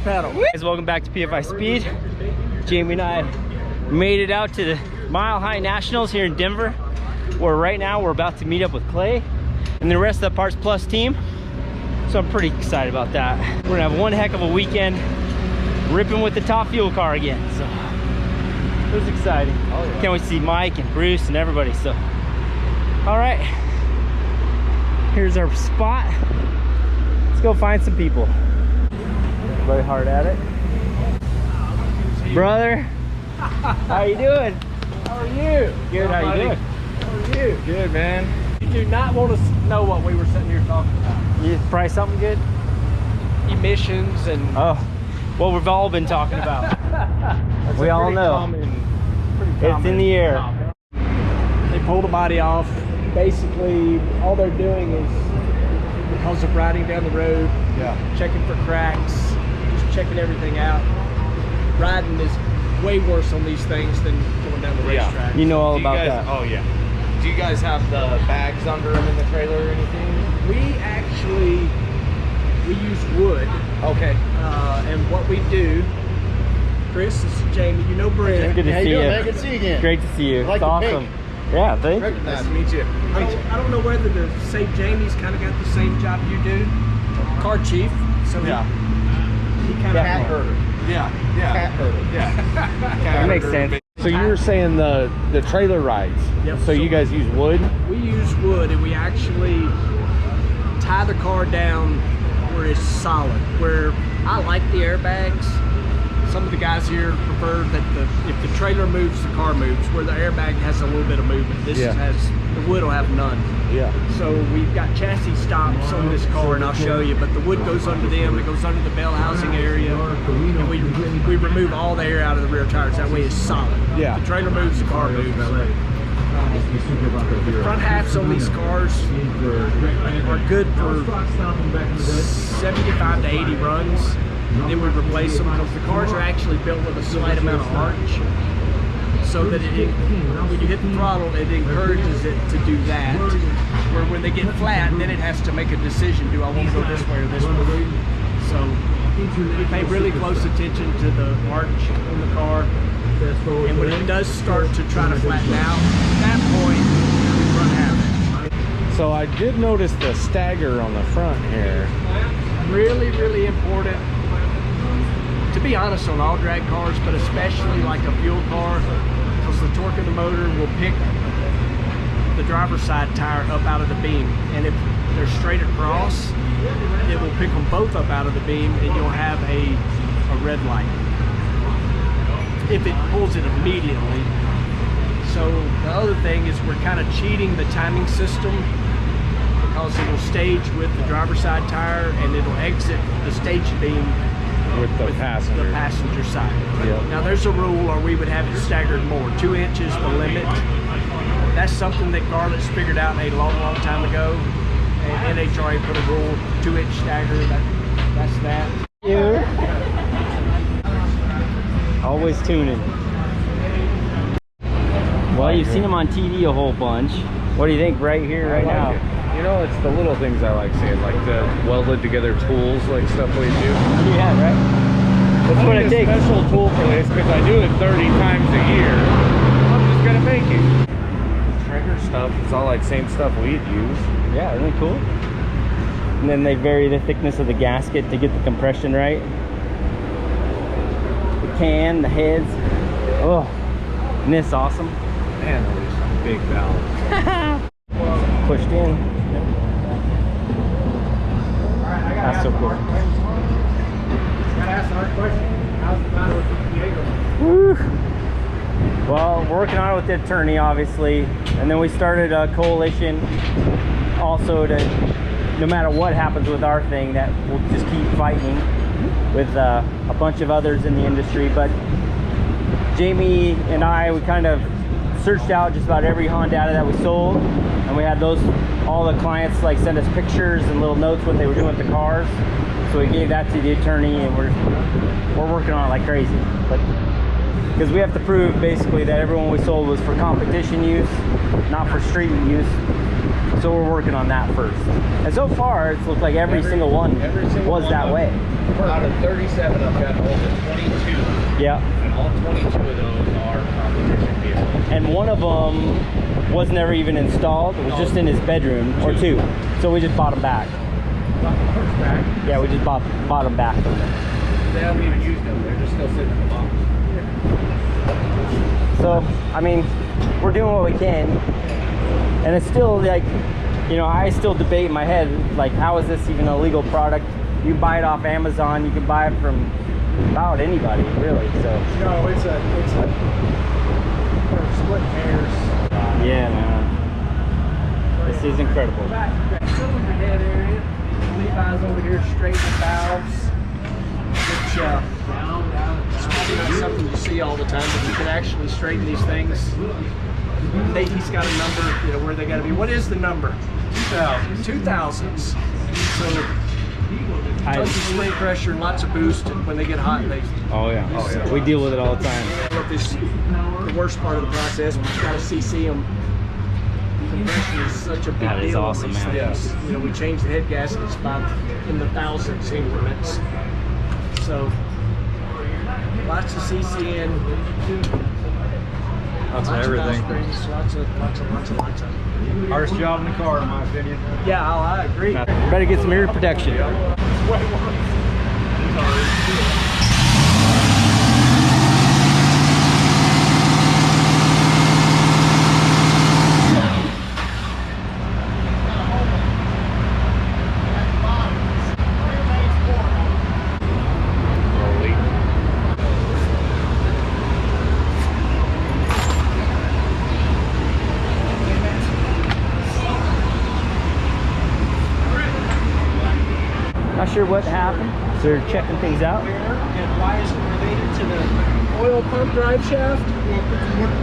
pedal. Guys, welcome back to PFI Speed. Jamie and I made it out to the Mile High Nationals here in Denver, where right now we're about to meet up with Clay and the rest of the Parts Plus team. So I'm pretty excited about that. We're gonna have one heck of a weekend, ripping with the top fuel car again. So it was exciting. Oh, yeah. Can't wait to see Mike and Bruce and everybody. So, all right, here's our spot. Let's go find some people. Everybody hard at it. Brother, how you doing? How are you? Good, how you doing? How are you? Good, man. You do not want to know what we were sitting here talking about. You probably something good? Emissions and... Oh, what we've all been talking about. We all know. It's in the air. They pull the body off. Basically, all they're doing is, because of riding down the road, checking for cracks, just checking everything out. Riding is way worse on these things than going down the racetrack. You know all about that. Oh yeah. Do you guys have the bags under them in the trailer or anything? We actually, we use wood. Okay. And what we do, Chris, this is Jamie, you know Brent. Good to see you. Man? Good to see you again. Great to see you. I like It's the awesome. pink. Yeah, thank you. Nice to meet you. I don't know whether to say Jamie's kind of got the same job you do, car chief. So he kind of Cat herder. Yeah. Cat herder. Yeah. That makes sense. So you were saying the trailer rides. Yep. So you guys use wood? We use wood, and we actually tie the car down where it's solid. Where I like the airbags. Some of the guys here prefer that if the trailer moves, the car moves. Where the airbag has a little bit of movement. This has, the wood will have none. Yeah. So we've got chassis stomps on this car, and I'll show you. But the wood goes under them. It goes under the bell housing area, and we remove all the air out of the rear tires. That way it's solid. Yeah. If the trailer moves, the car moves. The front halves on these cars are good for 75 to 80 runs. Then we replace them because the cars are actually built with a slight amount of arch, so that when you hit the throttle, it encourages it to do that. Where when they get flat, then it has to make a decision: do I want to go this way or this way? So we pay really close attention to the arch on the car, and when it does start to try to flatten out, at that point we run half. So I did notice the stagger on the front here. Really, really important. To be honest, on all drag cars, but especially like a fuel car, because the torque of the motor will pick the driver's side tire up out of the beam, and if they're straight across, it will pick them both up out of the beam, and you'll have a red light if it pulls it immediately. So the other thing is we're kind of cheating the timing system, because it will stage with the driver's side tire and it'll exit the stage beam With the passenger side. Yep. Now there's a rule, or we would have it staggered more. 2 inches the limit. That's something that Garlett's figured out a long time ago. And NHRA put a rule, 2-inch stagger. That's that. You. Always tuning. Well, you've seen him on TV a whole bunch. What do you think right here, right now? You know, it's the little things I like seeing, like the welded together tools, like stuff we do. You have, right? That's what it takes. A special tool for this because I do it 30 times a year. I'm just gonna make it. Trigger stuff, it's all like same stuff we'd use. Yeah, isn't it cool? And then they vary the thickness of the gasket to get the compression right. The can, the heads. Oh, isn't this awesome? Man, those some big valves. Pushed in. That's so cool. Gotta ask the hard question. How's the battle with Diego? Woo. Well, we're working on it with the attorney, obviously, and then we started a coalition also to, no matter what happens with our thing, that we'll just keep fighting with a bunch of others in the industry. But Jamie and we kind of searched out just about every Honda that we sold, and we had all the clients like send us pictures and little notes what they were doing with the cars. So we gave that to the attorney, and we're working on it like crazy. But because we have to prove basically that everyone we sold was for competition use, not for street use. So we're working on that first. And so far, it's looked like every single one was that way. Out of 37, I've got all the 22. Yeah. And all 22 of those are competition vehicles. And one of them was never even installed. It was just in his bedroom, or two. So we just bought them back. Yeah, we just bought them back from them. They haven't even used them. They're just still sitting in the box. So, I mean, we're doing what we can. And it's still like, you know, I still debate in my head, like, how is this even a legal product? You can buy it off Amazon. You can buy it from about anybody, really. So. No, it's a we're splitting hairs. Yeah, man. This is incredible. Cylinder head area. Levi's over here straightening valves. Which it's probably not something you see all the time, but you can actually straighten these things. He's got a number, you know, where they got to be. What is the number? 2000s. So tons of spring pressure and lots of boost, and when they get hot, they. Oh yeah. We deal with it all the time. This the worst part of the process, but you got to CC them. Compression is such a big That is deal on awesome, these man. things. You know, we change the head gaskets about in the thousands increments. So lots of CCN. Lots of Lots everything. of springs, lots of. Hardest job in the car, in my opinion. Yeah, I agree. Better get some ear protection. Not sure what happened. So they're checking things out. And why is it related to the oil pump drive shaft?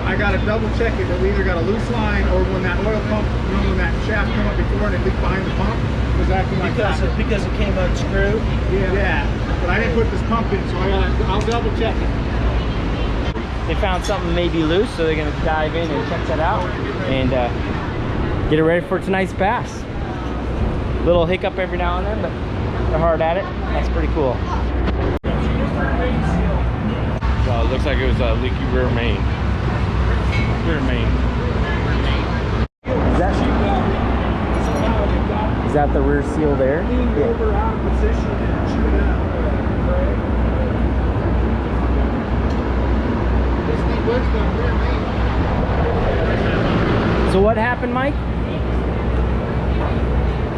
I got to double check it. We either got a loose line or when that oil pump, you know, when that shaft came up before and it leaked behind the pump, it was acting like that. Because it came unscrewed. Yeah. But I didn't put this pump in, so I'll double check it. They found something maybe loose, so they're gonna dive in and check that out and get it ready for tonight's pass. Little hiccup every now and then, but they're hard at it. That's pretty cool. It looks like it was a leaky rear main. Rear main. Is that the rear seal there? Over out of position and shoot it out. So what happened, Mike?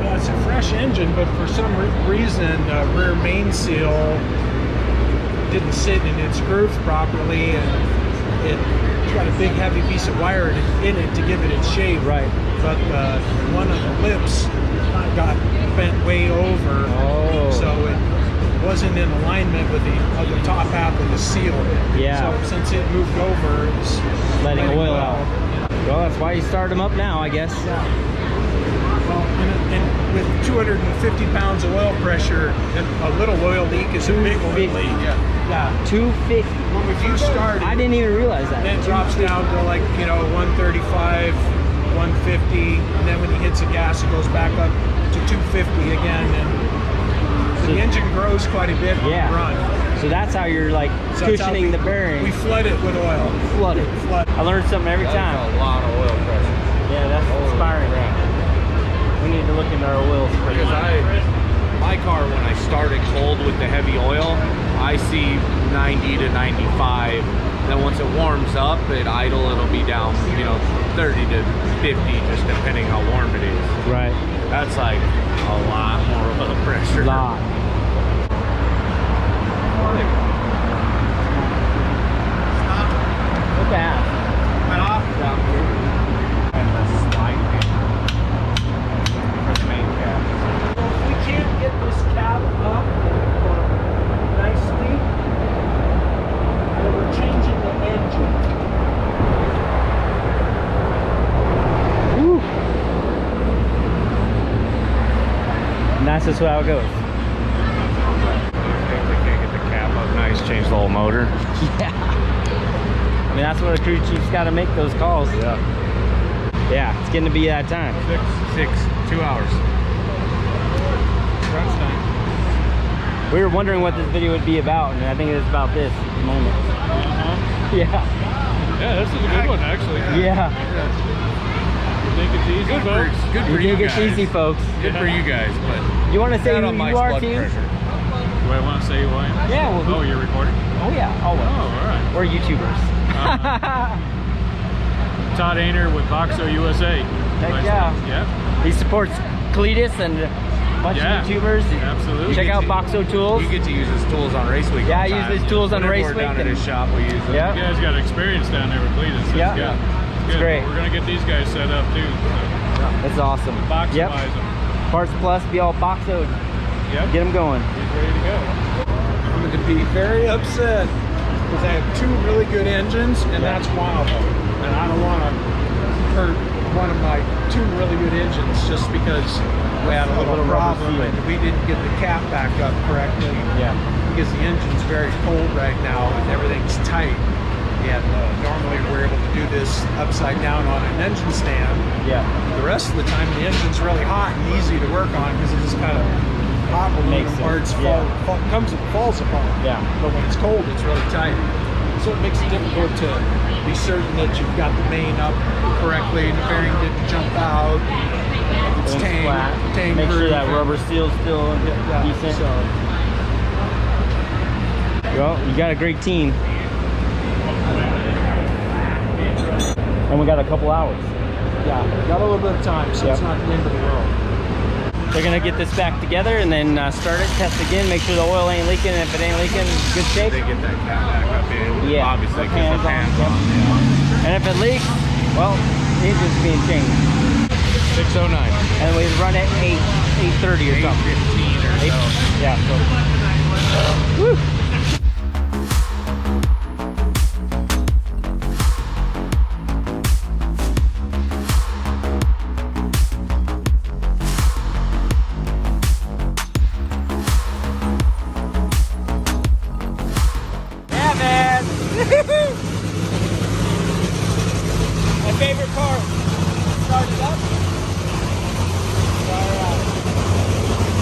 Well, it's a fresh engine, but for some reason, rear main seal didn't sit in its groove properly, and it's got a big heavy piece of wire in it to give it its shape. Right. But one of the lips got bent way over, so it wasn't in alignment with the top half of the seal. Yeah. So since it moved over, it's Letting oil out. Well, that's why you start them up now, I guess. Well, and with 250 pounds of oil pressure, a little oil leak is a big oil leak. Yeah. 250. When we first started, I didn't even realize that. then it drops down to like, 135, 150, and then when he hits the gas, it goes back up to 250 again, and the engine grows quite a bit on the run. So that's how you're like So that's how cushioning the bearing. We flood it with oil. Flood it. I learned something every That's time. a lot of oil pressure. Yeah, that's inspiring. We need to look into our oils. Because my car, when I started cold with the heavy oil, I see 90 to 95. Then once it warms up at idle, it'll be down, 30 to 50, just depending how warm it is. Right. That's like a lot more of a pressure. Lot. Look at that. Went off. And the slide for the main cab. Well, if we can't get this cab up nicely, then we're changing the engine. Woo. And that's just how it goes. If we can't get the cab up nice, change the whole motor. Yeah. I mean, that's what a crew chief's got to make those calls. Yeah. Yeah, it's getting to be that time. 2 hours. Crunch time. We were wondering what this video would be about, and I think it's about this at the moment. Yeah. Yeah, this is a good one, actually. Yeah. You think it's easy, Good for, folks? good for You you think it's guys. easy, folks. Good for you guys, but You want to say not who on my you are blood too? pressure. Do I want to say who I am? Yeah, well, Oh, you're recording? Oh yeah, always. Oh, all right. We're YouTubers. Todd Ainer with Boxo USA. Heck yeah. Yeah. He supports Cletus and a bunch Yeah, of YouTubers. absolutely. Check You out get to- Boxo Tools. You get to use his tools on race week. Yeah, all I the use time. his tools on Whenever race we're week down at and- his shop, we use them. Yeah. You guys got experience down there with Cletus. That's Yeah. good. It's great. We're going to get these guys set up, too. That's awesome. Boximize Yep. them. Parts Plus, be all Boxoed. Yep. Get them going. He's ready to go. I'm going to be very upset because I have two really good engines, and that's one of them. And I don't want to hurt one of my two really good engines just because we had a little rubber problem seal. and we didn't get the cap back up correctly. Yeah. Because the engine's very cold right now and everything's tight. And normally we're able to do this upside down on an engine stand. Yeah. The rest of the time the engine's really hot and easy to work on because it just kind of hot when Makes the parts sense, yeah. falls apart. Yeah. But when it's cold, it's really tight. So it makes it difficult to be certain that you've got the main up correctly and the bearing didn't jump out. It's Everything's tang, flat. tang Make sure that groove. rubber seal's still Yeah, decent. so Well, you got a great team. And we got a couple hours. yeah, got a little bit of time, so Yep. it's not the end of the world. They're gonna get this back together and then start it, test again, make sure the oil ain't leaking. And if it ain't leaking, good shape. They get that cap back up in. Yeah, Obviously, the because the fans fans on, on. And if it leaks, well, the engine's being changed. 609. And we run at 8:30 or something. 8:15 or so. Yeah. So. Woo. Yeah, man. My favorite part. Start it up. All right.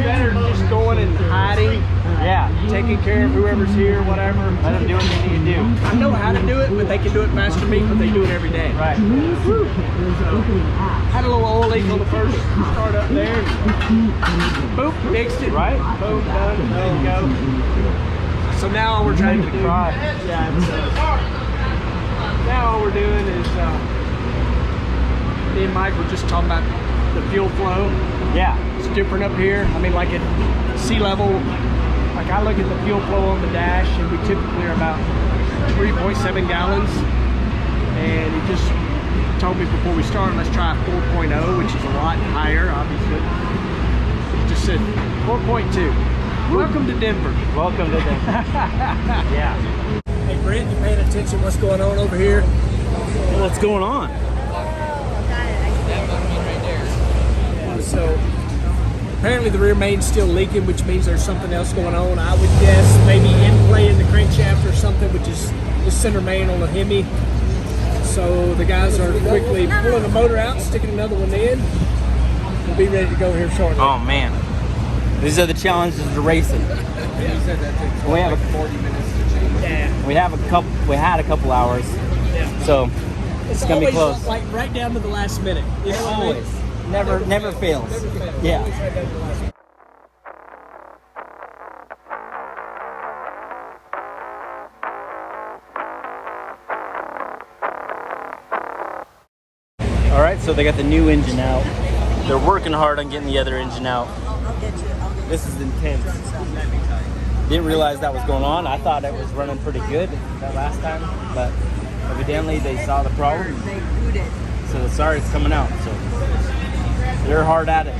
Better than just going and hiding, Yeah. taking care of whoever's here, whatever. Let them do what they need to do. I know how to do it, but they can do it faster than me because they do it every day. Right. Had a little oil leak on the first start up there. Boop, fixed it. Right. Boom, done. There you go. So now all we're trying to do. Try. Yeah. Now all we're doing is me and Mike were just talking about the fuel flow. Yeah. It's different up here. I mean, like at sea level, like I look at the fuel flow on the dash, and we typically are about 3.7 gallons. And he just told me before we started, let's try 4.0, which is a lot higher, obviously. He just said 4.2. Welcome to Denver. Welcome to the. Yeah. Hey, Brent, you paying attention what's going on over here? What's going on? So apparently the rear main's still leaking, which means there's something else going on. I would guess maybe in play in the crankshaft or something, which is the center main on the Hemi. So the guys are quickly pulling the motor out, sticking another one in. We'll be ready to go here shortly. Oh man, these are the challenges of racing. We have 40 minutes to change. Yeah. We had a couple hours, Yeah. so it's gonna be always close. like right down to the last minute. You know what I mean? Always, never fails. Never fails. Yeah. Always right down to the last minute. All right, so they got the new engine out. They're working hard on getting the other engine out. This is intense. Didn't realize that was going on. I thought it was running pretty good that last time, but evidently they saw the problem. so sorry it's coming out. So they're hard at it.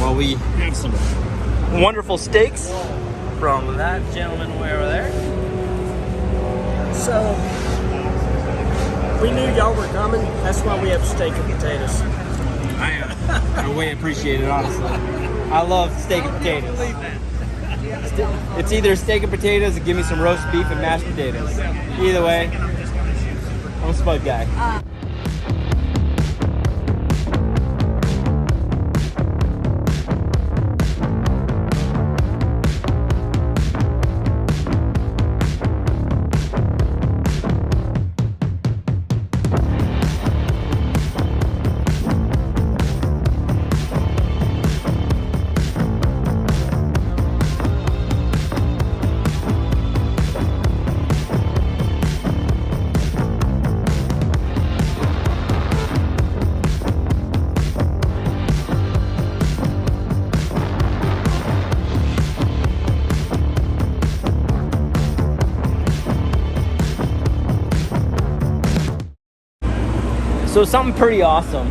Well, we have some wonderful steaks from that gentleman way over there. So, we knew y'all were coming. That's why we have steak and potatoes. I way appreciate it, honestly. I love steak and potatoes. It's either steak and potatoes or give me some roast beef and mashed potatoes. Either way, I'm a Spud guy. So something pretty awesome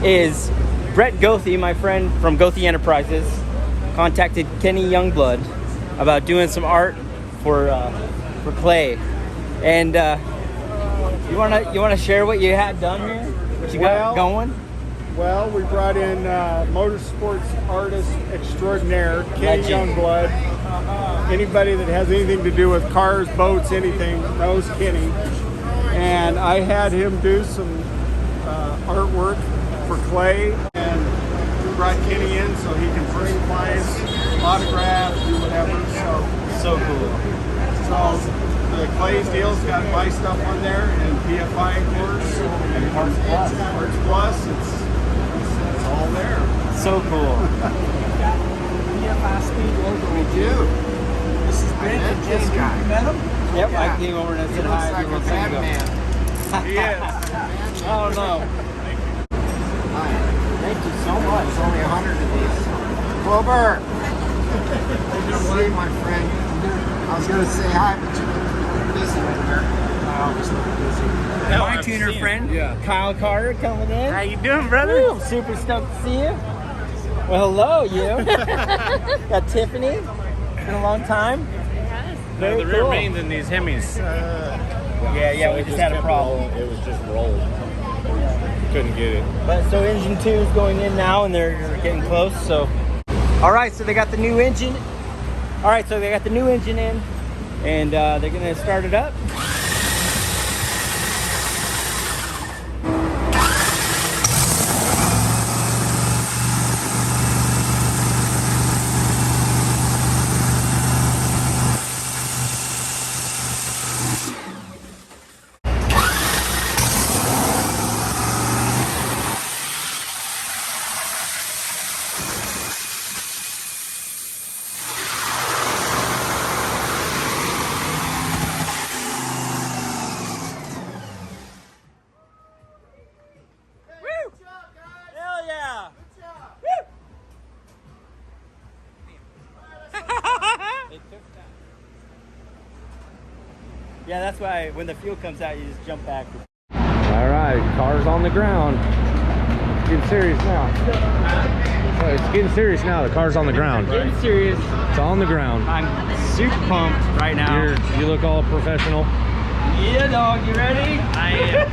is Brett Goethe, my friend from Goethe Enterprises, contacted Kenny Youngblood about doing some art for Clay. And you wanna share what you had done here? What you got going? Well, we brought in motorsports artist extraordinaire, Kenny Legend. Youngblood. Anybody that has anything to do with cars, boats, anything knows Kenny. And I had him do some artwork for Clay, and we brought Kenny in so he can personalize, autograph, do whatever. So cool. So the Clay's deal's got my stuff on there, and PFI, of course, and Parts Plus. It's all there. So cool. PFI Speedway. We do. This is Brent and Jess. You met him? Yep, I came over and said hi. Like a bad man. He is. Oh no. Thank you so much. There's only 100 of these. Clover! See, my friend. I was going to say hi, but you're busy over there. I always look busy. My tuner friend, Kyle Carter, coming in. How you doing, brother? Woo, I'm super stoked to see you. Well, hello, you. Got Tiffany. Been a long time. Very The rear cool. mains in these Hemis. Yeah, we just had a problem. It was just rolled. Couldn't get it. But so engine 2 is going in now, and they're getting close. So, all right. So they got the new engine. All right. So they got the new engine in, and they're gonna start it up. Hell yeah! Yeah, that's why when the fuel comes out, you just jump back. All right, car's on the ground. It's getting serious now. Oh, it's getting serious now. The car's on the ground. Getting serious. It's on the ground. I'm super pumped right now. You look all professional. Yeah, dog. You ready? I am.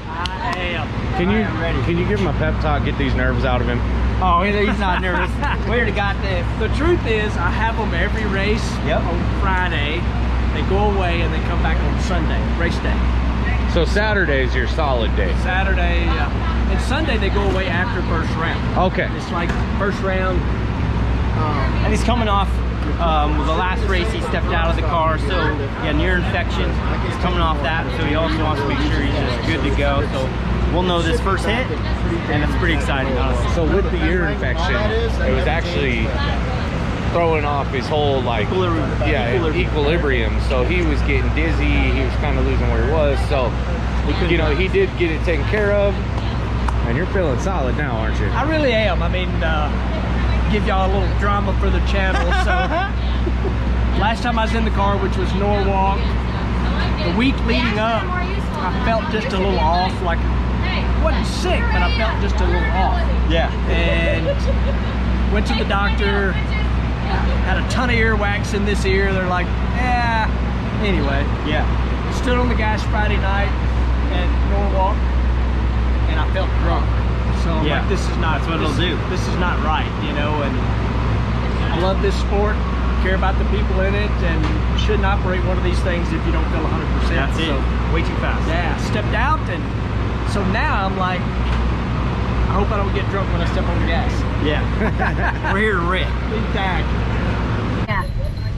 I am. Can you I am ready. Can you give him a pep talk? Get these nerves out of him. Oh, he's not nervous. We already got this. The truth is, I have them every race Yep. on Friday. They go away and they come back on Sunday, race day. So Saturday's your solid day. Saturday, and Sunday they go away after first round. Okay. It's like first round. And he's coming off the last race. He stepped out of the car, so yeah, near infection. He's coming off that, so he also wants to make sure he's just good to go. So we'll know this first hit, and it's pretty exciting, honestly. So with the ear infection, it was actually throwing off his whole equilibrium. So he was getting dizzy. He was kind of losing where he was. So he did get it taken care of, and you're feeling solid now, aren't you? I really am. I mean, give y'all a little drama for the channel. So last time I was in the car, which was Norwalk, the week leading up, I felt just a little off, like wasn't sick, but I felt just a little off. Yeah. And went to the doctor, had a ton of earwax in this ear. They're like, anyway. Yeah. Stood on the gas Friday night at Norwalk, and I felt drunk. So I'm like, this is not, that's what it'll do. This is not right, you know, and I love this sport, care about the people in it, and you shouldn't operate one of these things if you don't feel 100%. That's it. So, way too fast. yeah, stepped out, and so now I'm like, I hope I don't get drunk when I step on the gas. Yeah. We're here to rip. Exactly. Yeah,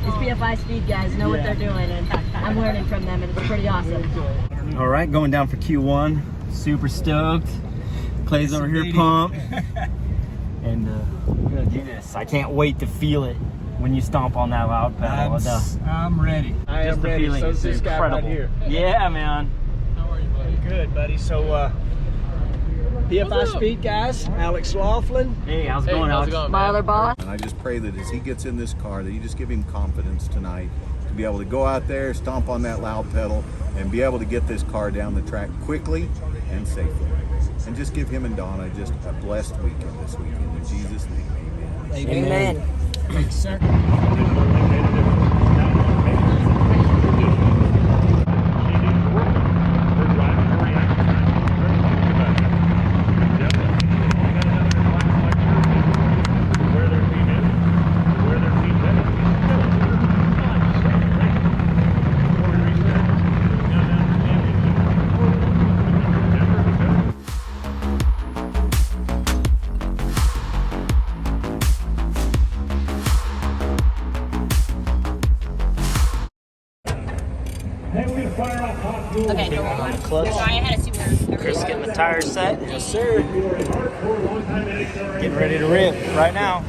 these PFI speed guys know what they're doing, and I'm learning from them, and it's pretty awesome. All right, going down for Q1. Super stoked. Clay's over here pumped. And we're gonna do this. I can't wait to feel it when you stomp on that loud pedal. I'm ready. I am ready. So is this guy right here. Yeah, man. How are you, buddy? Good, buddy. So, PFI Speed guys, Alex Laughlin. Hey, how's it going, Alex? Marler boss. And I just pray that as he gets in this car, that you just give him confidence tonight to be able to go out there, stomp on that loud pedal, and be able to get this car down the track quickly and safely. And just give him and Donna just a blessed weekend this weekend. In Jesus' name, amen. Amen. Thanks, sir. Okay, no more. Clutch. Sorry, I had to see where. Chris getting the tires set. Yes, sir. Getting ready to rip right now.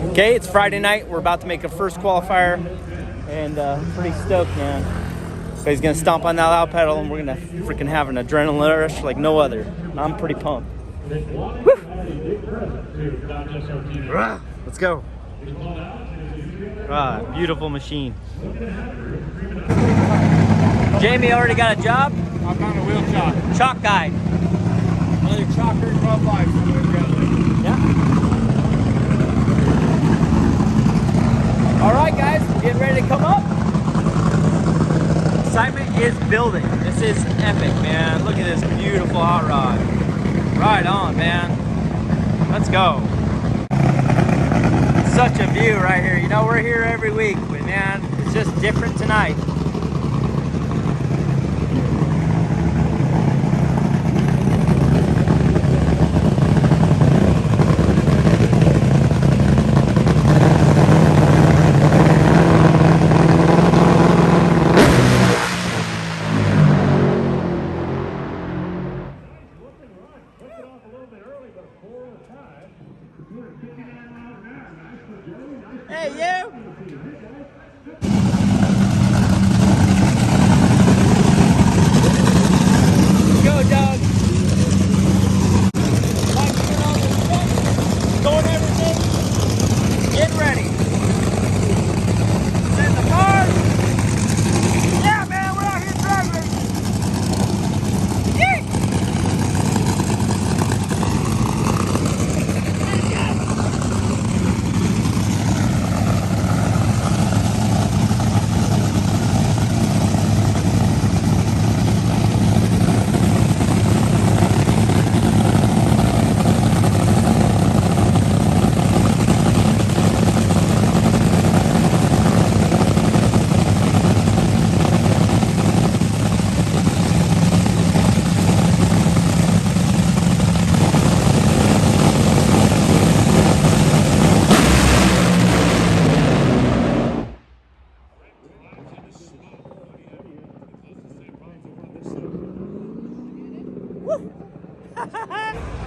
Okay, it's Friday night. We're about to make a first qualifier, and pretty stoked, man. So he's gonna stomp on that loud pedal, and we're gonna freaking have an adrenaline rush like no other. And I'm pretty pumped. Woo! Let's go. Beautiful machine. Jamie already got a job? I found a wheel chalk. Chalk guy. Another chalker club life. Yeah. All right, guys, getting ready to come up. Excitement is building. This is epic, man. Look at this beautiful hot rod. Right on, man. Let's go. Such a view right here. You know, we're here every week, but man, it's just different tonight. Hey, you! Go, Doug! Going everything. Get ready. Set the car. Yeah, man, we're out here drag racing. Yeet!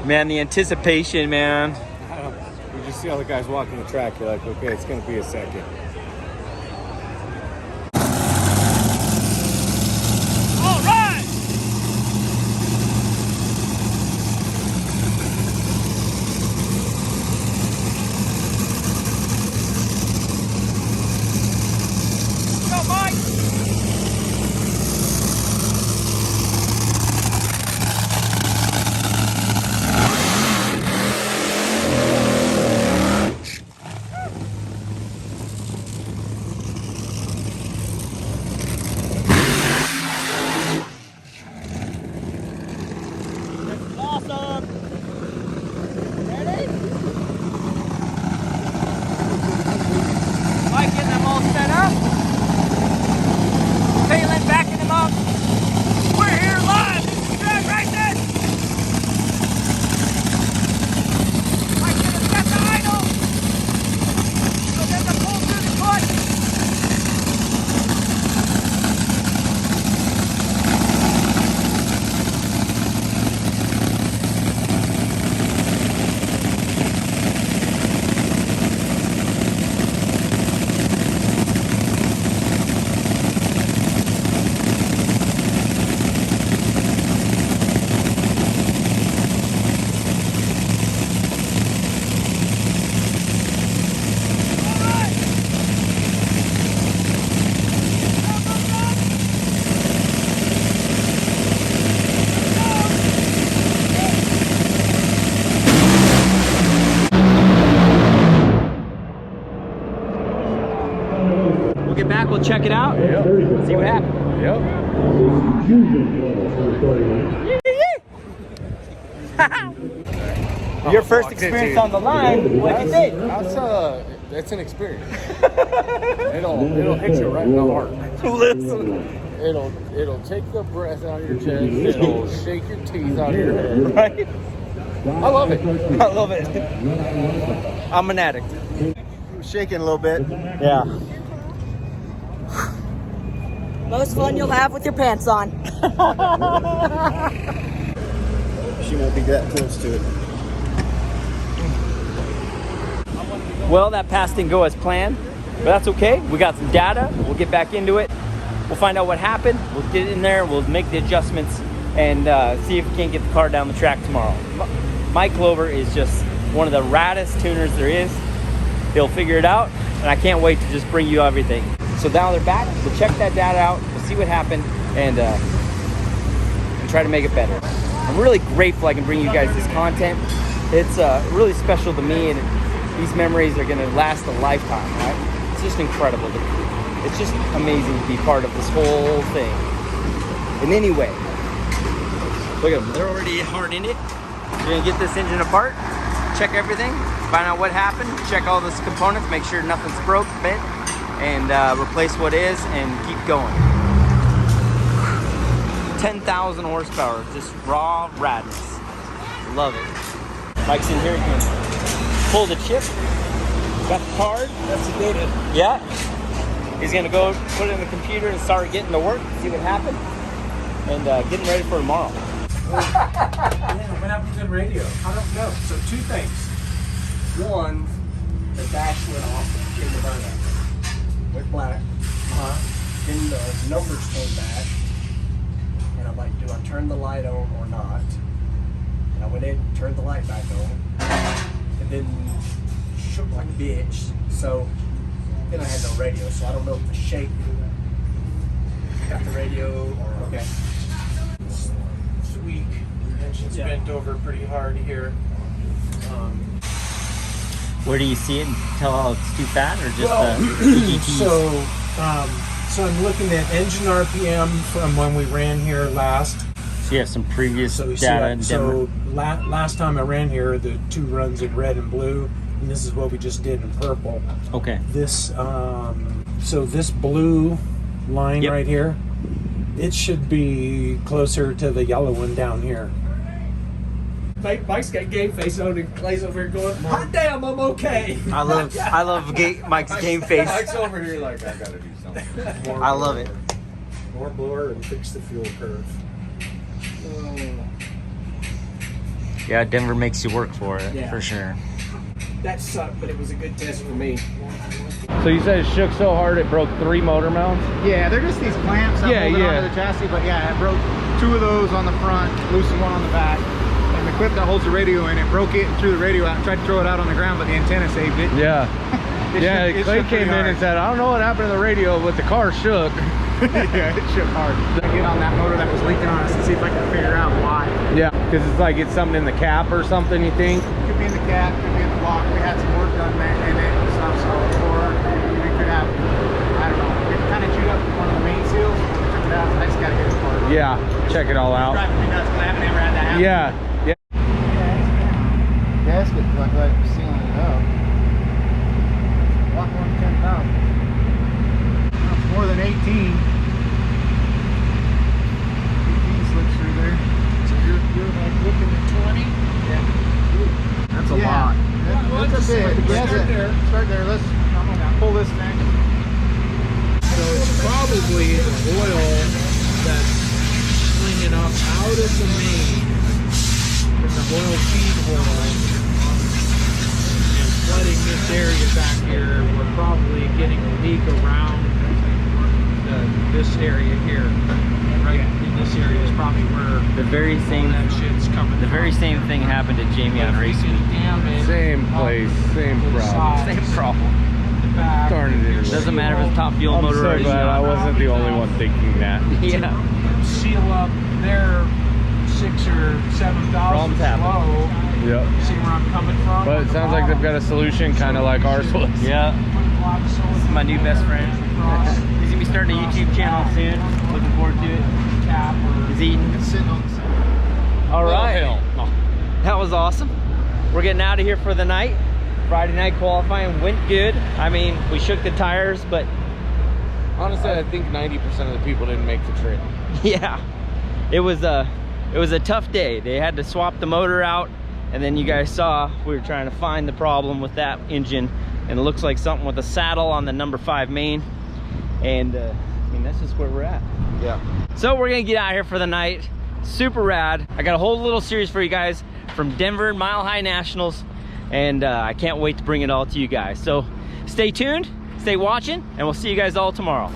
Man, the anticipation, man. You just see all the guys walking the track. You're like, okay, it's going to be a second. All right! Go, Mike! We'll check it out. Yep. See what happens. Yep. Your first experience on the line. What do you think? That's an experience. it'll hit you right in the heart. Listen. It'll take the breath out of your chest. It'll shake your teeth out of your head. Right? I love it. I love it. I'm an addict. Shaking a little bit. Yeah. Most fun you'll have with your pants on. She won't be that close to it. Well, that pass didn't go as planned, but that's okay. We got some data. We'll get back into it. We'll find out what happened. We'll get in there. We'll make the adjustments and see if we can't get the car down the track tomorrow. Mike Glover is just one of the raddest tuners there is. He'll figure it out, and I can't wait to just bring you everything. So now they're back. We'll check that data out. We'll see what happened and try to make it better. I'm really grateful I can bring you guys this content. It's really special to me, and these memories are gonna last a lifetime, right? It's just incredible. It's just amazing to be part of this whole thing. And anyway, look at them. They're already hard in it. We're gonna get this engine apart, check everything, find out what happened, check all those components, make sure nothing's broke, bent, and replace what is, and keep going. 10,000 horsepower, just raw radness. Love it. Mike's in here, you can pull the chip, got the card. That's the data. Yeah. He's gonna go put it in the computer and start getting to work, see what happened, and getting ready for tomorrow. What happened to the radio? I don't know. So two things. One, the dash went off in the burnout. Went black. Then the numbers came back. And I'm like, do I turn the light on or not? And I went in and turned the light back on. And then shook like a bitch. So then I had no radio. So I don't know if the shake got the radio or okay. Weak. Engine's bent over pretty hard here. Where do you see it and tell how it's too fat or just So I'm looking at engine RPM from when we ran here last. So you have some previous So we see data that. in Denver. So last time I ran here, the two runs in red and blue, and this is what we just did in purple. Okay. This so this blue line right here, it should be closer to the yellow one down here. Mike's got game face on and Clay's over here going, hot damn, I'm okay. I love Mike's game face. Mike's over here like, I gotta do something. I love it. More blower and fix the fuel curve. Yeah, Denver makes you work for it, for sure. That sucked, but it was a good test for me. So you said it shook so hard it broke 3 motor mounts? Yeah, they're just these clamps that hold it onto the chassis, but yeah, it broke 2 of those on the front, loosened one on the back. And the clip that holds the radio in, it broke it and threw the radio out. Tried to throw it out on the ground, but the antenna saved it. Yeah. Clay came in and said, I don't know what happened to the radio, but the car shook. Yeah, it shook hard. I get on that motor that was leaking on us and see if I can figure out why. Yeah, because it's like it's something in the cap or something, you think? Could be in the cap, could be in the block. We had some work done in it and stuff, so or we could have, I don't know, it kind of chewed up one of the main seals. We took it out, I just got to get it apart. Yeah, check it all out. Driving me nuts, but I haven't ever had that happen. Yeah. Gasket like sealing it up. A lot more than 10,000. That's more than 18. 18 slips through there. So you're like looking at 20? Yeah. That's a lot. That's a bit. Start there. I'm gonna pull this thing. So it's probably oil that's slinging up out of the main from the oil feed hole and flooding this area back here. We're probably getting a leak around this area here. Right in this area is probably where The very same that shit's coming. The very same thing happened to Jamie on racing. Same place, same problem. Same problem. Darn it. Doesn't matter if it's top fuel I'm motor so or glad I not. wasn't the only one thinking that. Yeah. Seal up their 6 or 7 Problems thousand happen. low. Yep. See where I'm coming from? But it sounds like they've got a solution kind of like ours was. Yeah. This is my new best friend. be starting a YouTube channel soon. Looking forward to it. He's eating. All right. That was awesome. We're getting out of here for the night. Friday night qualifying went good. I mean, we shook the tires, but Honestly, I think 90% of the people didn't make the trip. yeah, it was a tough day. They had to swap the motor out, and then you guys saw we were trying to find the problem with that engine, and it looks like something with a saddle on the number 5 main. And I mean, that's just where we're at. Yeah. So we're gonna get out of here for the night. Super rad. I got a whole little series for you guys from Denver Mile High Nationals, and I can't wait to bring it all to you guys. So stay tuned, stay watching, and we'll see you guys all tomorrow.